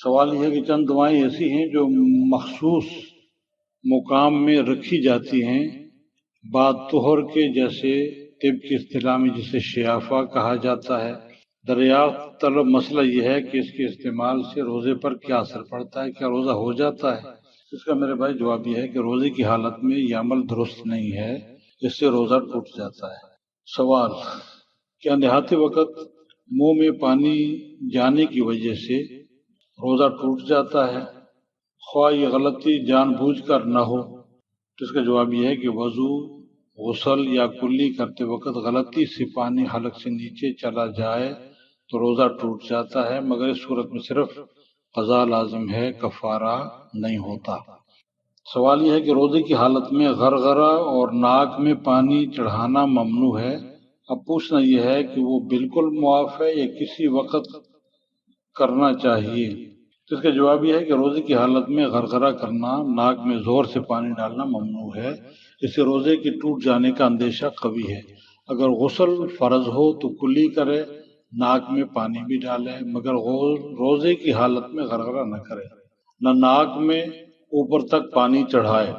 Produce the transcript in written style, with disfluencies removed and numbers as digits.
سوال یہ ہے کہ چند دعائیں ایسی ہیں جو مخصوص مقام میں رکھی جاتی ہیں بعد طہر کے، جیسے طب کی اصطلاح میں جسے شیافہ کہا جاتا ہے۔ دریافت طلب مسئلہ یہ ہے کہ اس کے استعمال سے روزے پر کیا اثر پڑتا ہے، کیا روزہ ہو جاتا ہے؟ اس کا میرے بھائی جواب یہ ہے کہ روزے کی حالت میں یہ عمل درست نہیں ہے، اس سے روزہ ٹوٹ جاتا ہے۔ سوال: کیا نہاتے وقت منہ میں پانی جانے کی وجہ سے روزہ ٹوٹ جاتا ہے، خواہ یہ غلطی جان بوجھ کر نہ ہو؟ تو اس کا جواب یہ ہے کہ وضو، غسل یا کلی کرتے وقت غلطی سے پانی حلق سے نیچے چلا جائے تو روزہ ٹوٹ جاتا ہے، مگر اس صورت میں صرف قضا لازم ہے، کفارہ نہیں ہوتا۔ سوال یہ ہے کہ روزے کی حالت میں غرغرہ اور ناک میں پانی چڑھانا ممنوع ہے۔ اب پوچھنا یہ ہے کہ وہ بالکل معاف ہے یا کسی وقت کرنا چاہیے؟ تو اس کا جواب یہ ہے کہ روزے کی حالت میں غرغرہ کرنا، ناک میں زور سے پانی ڈالنا ممنوع ہے، اس سے روزے کے ٹوٹ جانے کا اندیشہ قوی ہے۔ اگر غسل فرض ہو تو کلی کرے، ناک میں پانی بھی ڈالے، مگر روزے کی حالت میں غرغرہ نہ کرے، نہ ناک میں اوپر تک پانی چڑھائے۔